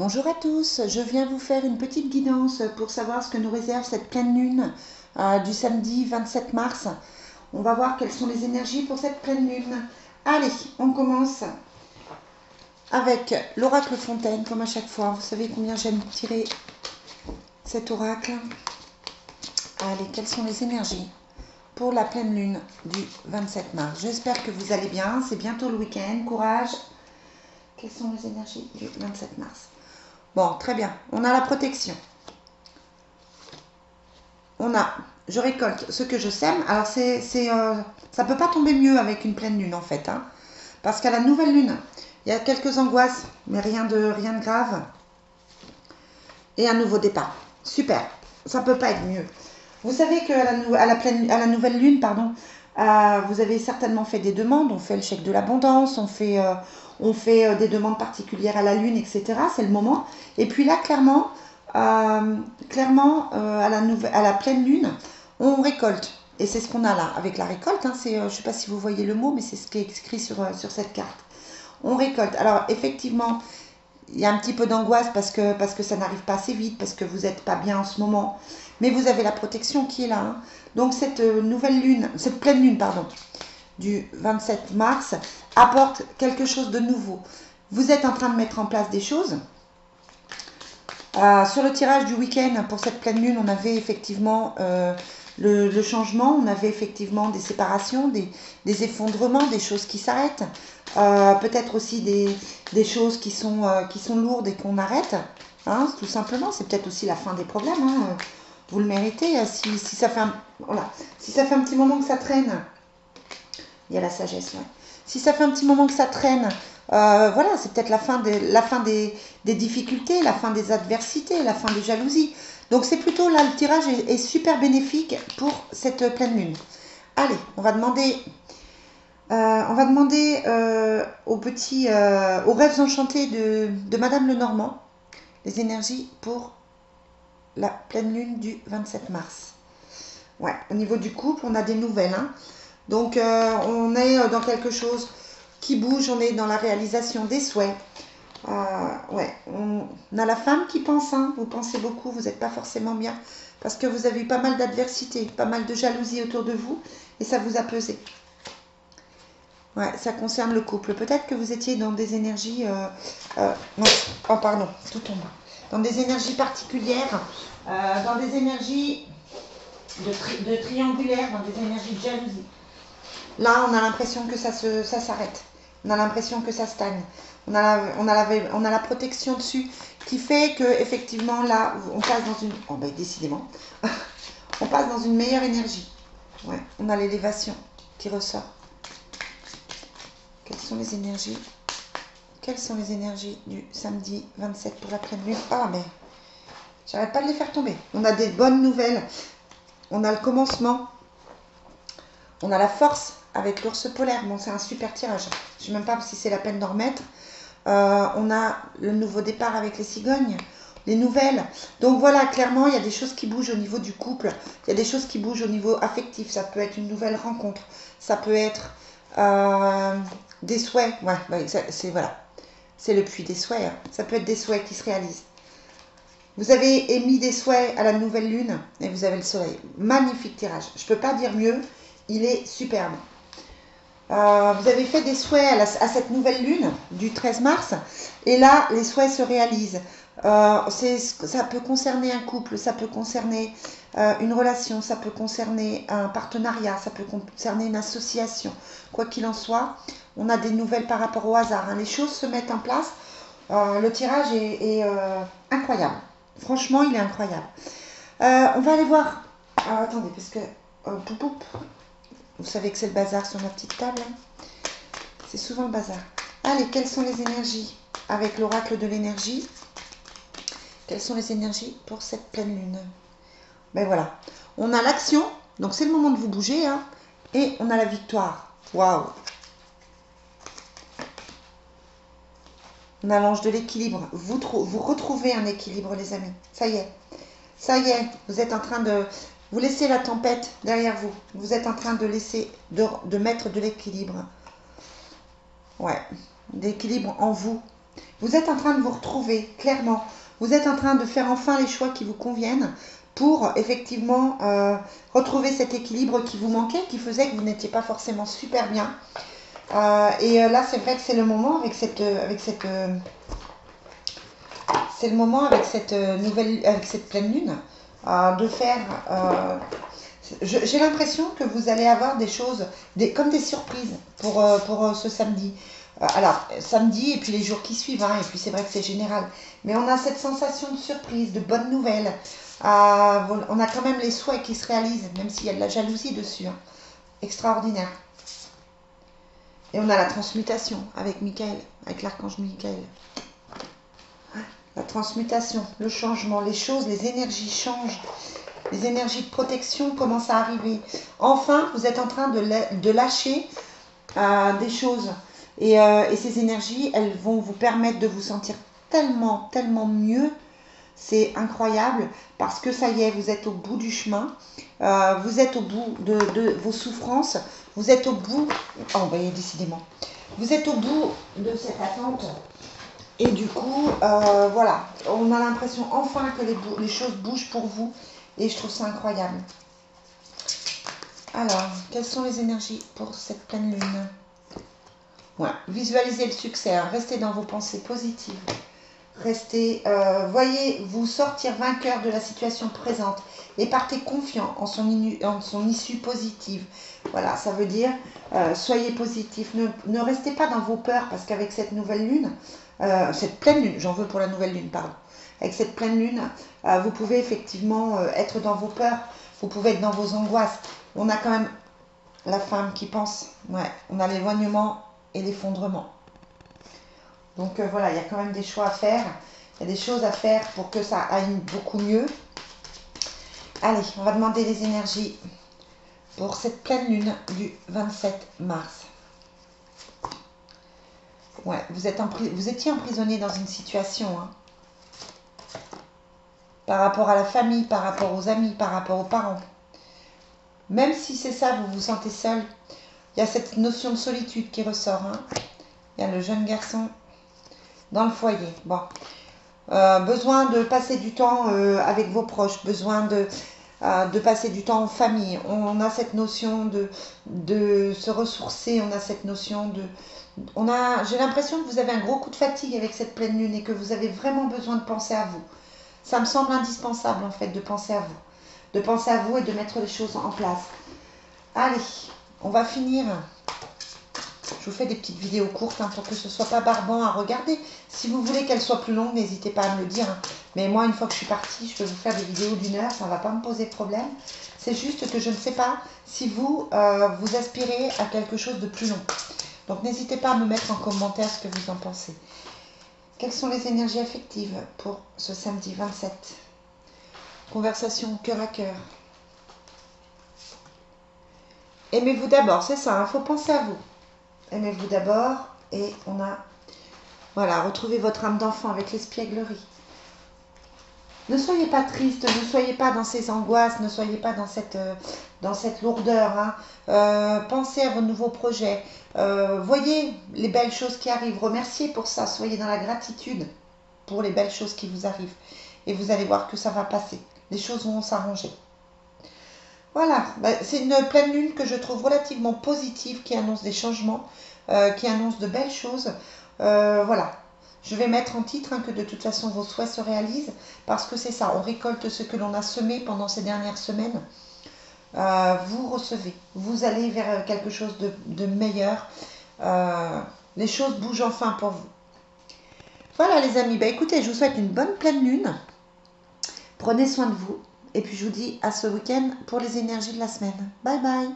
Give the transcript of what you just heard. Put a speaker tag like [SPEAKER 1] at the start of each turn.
[SPEAKER 1] Bonjour à tous, je viens vous faire une petite guidance pour savoir ce que nous réserve cette pleine lune du samedi 27 mars. On va voir quelles sont les énergies pour cette pleine lune. Allez, on commence avec l'oracle Fontaine, comme à chaque fois. Vous savez combien j'aime tirer cet oracle. Allez, quelles sont les énergies pour la pleine lune du 27 mars? J'espère que vous allez bien, c'est bientôt le week-end, courage. Quelles sont les énergies du 27 mars? Bon, très bien. On a la protection. Je récolte ce que je sème. Alors, ça ne peut pas tomber mieux avec une pleine lune, en fait. Hein, parce qu'à la nouvelle lune, il y a quelques angoisses, mais rien de grave. Et un nouveau départ. Super. Ça ne peut pas être mieux. Vous savez qu'à la nouvelle lune, pardon, vous avez certainement fait des demandes. On fait le chèque de l'abondance, on fait des demandes particulières à la lune, etc. C'est le moment. Et puis là, clairement, à la pleine lune, on récolte. Et c'est ce qu'on a là avec la récolte. Hein, je ne sais pas si vous voyez le mot, mais c'est ce qui est écrit sur cette carte. On récolte. Alors effectivement, il y a un petit peu d'angoisse parce que ça n'arrive pas assez vite, parce que vous n'êtes pas bien en ce moment. Mais vous avez la protection qui est là. Hein. Donc cette pleine lune, pardon, du 27 mars apporte quelque chose de nouveau. Vous êtes en train de mettre en place des choses. Sur le tirage du week-end, pour cette pleine lune, on avait effectivement le changement, on avait effectivement des séparations, des effondrements, des choses qui s'arrêtent. Peut-être aussi des choses qui sont lourdes et qu'on arrête. Hein, tout simplement, c'est peut-être aussi la fin des problèmes. Hein. Vous le méritez. Si ça fait un petit moment que ça traîne, il y a la sagesse là. Si ça fait un petit moment que ça traîne, voilà, c'est peut-être la fin des difficultés, la fin des adversités, la fin des jalousies. Donc c'est plutôt là, le tirage est super bénéfique pour cette pleine lune. Allez, on va demander aux rêves enchantés de Madame Lenormand, les énergies pour la pleine lune du 27 mars. Ouais, au niveau du couple, on a des nouvelles. Hein. Donc, on est dans quelque chose qui bouge, on est dans la réalisation des souhaits. Ouais, on a la femme qui pense, hein, vous pensez beaucoup, vous n'êtes pas forcément bien, parce que vous avez eu pas mal d'adversité, pas mal de jalousie autour de vous, et ça vous a pesé. Ouais, ça concerne le couple. Peut-être que vous étiez dans des énergies... non, oh pardon, tout tombe. Dans des énergies particulières, dans des énergies de triangulaire, dans des énergies de jalousie. Là, on a l'impression que ça s'arrête. On a l'impression que ça stagne. On a la protection dessus qui fait que effectivement là, on passe dans une... Oh ben décidément, on passe dans une meilleure énergie. Ouais, on a l'élévation qui ressort. Quelles sont les énergies? Quelles sont les énergies du samedi 27 pour la pleine lune? Ah mais j'arrête pas de les faire tomber. On a des bonnes nouvelles. On a le commencement. On a la force avec l'ours polaire. Bon, c'est un super tirage. Je ne sais même pas si c'est la peine d'en remettre. On a le nouveau départ avec les cigognes. Les nouvelles. Donc voilà, clairement, il y a des choses qui bougent au niveau du couple. Il y a des choses qui bougent au niveau affectif. Ça peut être une nouvelle rencontre. Ça peut être des souhaits. Ouais, voilà. C'est le puits des souhaits. Hein. Ça peut être des souhaits qui se réalisent. Vous avez émis des souhaits à la nouvelle lune et vous avez le soleil. Magnifique tirage. Je ne peux pas dire mieux. Il est superbe. Vous avez fait des souhaits à cette nouvelle lune du 13 mars. Et là, les souhaits se réalisent. Ça peut concerner un couple, ça peut concerner une relation, ça peut concerner un partenariat, ça peut concerner une association. Quoi qu'il en soit, on a des nouvelles par rapport au hasard. Hein. Les choses se mettent en place. Le tirage est incroyable. Franchement, il est incroyable. On va aller voir. Alors, attendez, parce que... vous savez que c'est le bazar sur ma petite table. Hein. C'est souvent le bazar. Allez, quelles sont les énergies avec l'oracle de l'énergie? Quelles sont les énergies pour cette pleine lune? Ben voilà. On a l'action. Donc, c'est le moment de vous bouger. Hein, et on a la victoire. Waouh! On a l'ange de l'équilibre. Vous retrouvez un équilibre, les amis. Ça y est. Ça y est. Vous êtes en train de... Vous laissez la tempête derrière vous. Vous êtes en train de mettre de l'équilibre. Ouais. D'équilibre en vous. Vous êtes en train de vous retrouver, clairement. Vous êtes en train de faire enfin les choix qui vous conviennent pour effectivement retrouver cet équilibre qui vous manquait, qui faisait que vous n'étiez pas forcément super bien. Là, c'est vrai que c'est le moment avec cette c'est le moment avec cette pleine lune de faire. J'ai l'impression que vous allez avoir des choses, comme des surprises pour ce samedi. Alors, samedi et puis les jours qui suivent, hein, et puis c'est vrai que c'est général. Mais on a cette sensation de surprise, de bonnes nouvelles. On a quand même les souhaits qui se réalisent, même s'il y a de la jalousie dessus. Hein. Extraordinaire. Et on a la transmutation avec Michael, avec l'archange Michael. La transmutation, le changement, les choses, les énergies changent. Les énergies de protection commencent à arriver. Enfin, vous êtes en train de lâcher des choses. Et ces énergies, elles vont vous permettre de vous sentir tellement, tellement mieux. C'est incroyable parce que ça y est, vous êtes au bout du chemin. Vous êtes au bout de vos souffrances. Vous êtes au bout... Oh, vous voyez, décidément. Vous êtes au bout de cette attente. Et du coup, voilà, on a l'impression enfin que les choses bougent pour vous. Et je trouve ça incroyable. Alors, quelles sont les énergies pour cette pleine lune? Ouais, visualisez le succès, hein. Restez dans vos pensées positives. Restez, voyez vous sortir vainqueur de la situation présente et partez confiant en son issue positive. Voilà, ça veut dire, soyez positif. Ne restez pas dans vos peurs parce qu'avec cette nouvelle lune, cette pleine lune, j'en veux pour la nouvelle lune, pardon. Avec cette pleine lune, vous pouvez effectivement être dans vos peurs, vous pouvez être dans vos angoisses. On a quand même la femme qui pense, ouais, on a l'éloignement et l'effondrement. Donc voilà, il y a quand même des choix à faire, il y a des choses à faire pour que ça aille beaucoup mieux. Allez, on va demander les énergies pour cette pleine lune du 27 mars. Ouais, vous étiez emprisonné dans une situation, hein, par rapport à la famille, par rapport aux amis, par rapport aux parents. Même si c'est ça, vous vous sentez seul, il y a cette notion de solitude qui ressort. Hein. Il y a le jeune garçon dans le foyer. Bon, besoin de passer du temps avec vos proches, besoin de passer du temps en famille. On a cette notion de se ressourcer, on a cette notion de... J'ai l'impression que vous avez un gros coup de fatigue avec cette pleine lune et que vous avez vraiment besoin de penser à vous. Ça me semble indispensable en fait de penser à vous. De penser à vous et de mettre les choses en place. Allez, on va finir. Je vous fais des petites vidéos courtes hein, pour que ce ne soit pas barbant à regarder. Si vous voulez qu'elles soient plus longues, n'hésitez pas à me le dire. Hein. Mais moi, une fois que je suis partie, je peux vous faire des vidéos d'1 heure. Ça ne va pas me poser problème. C'est juste que je ne sais pas si vous, vous aspirez à quelque chose de plus long. Donc, n'hésitez pas à me mettre en commentaire ce que vous en pensez. Quelles sont les énergies affectives pour ce samedi 27? Conversation cœur à cœur. Aimez-vous d'abord, c'est ça, il faut penser à vous. Aimez-vous d'abord et on a, voilà, retrouvez votre âme d'enfant avec l'espièglerie. Ne soyez pas triste, ne soyez pas dans ces angoisses, ne soyez pas dans cette lourdeur. Hein. Pensez à vos nouveaux projets. Voyez les belles choses qui arrivent. Remerciez pour ça. Soyez dans la gratitude pour les belles choses qui vous arrivent. Et vous allez voir que ça va passer. Les choses vont s'arranger. Voilà, c'est une pleine lune que je trouve relativement positive, qui annonce des changements, qui annonce de belles choses. Voilà, je vais mettre en titre hein, que de toute façon vos souhaits se réalisent, parce que c'est ça, on récolte ce que l'on a semé pendant ces dernières semaines. Vous recevez, vous allez vers quelque chose de meilleur. Les choses bougent enfin pour vous. Voilà les amis, écoutez, je vous souhaite une bonne pleine lune. Prenez soin de vous. Et puis je vous dis à ce week-end pour les énergies de la semaine. Bye bye.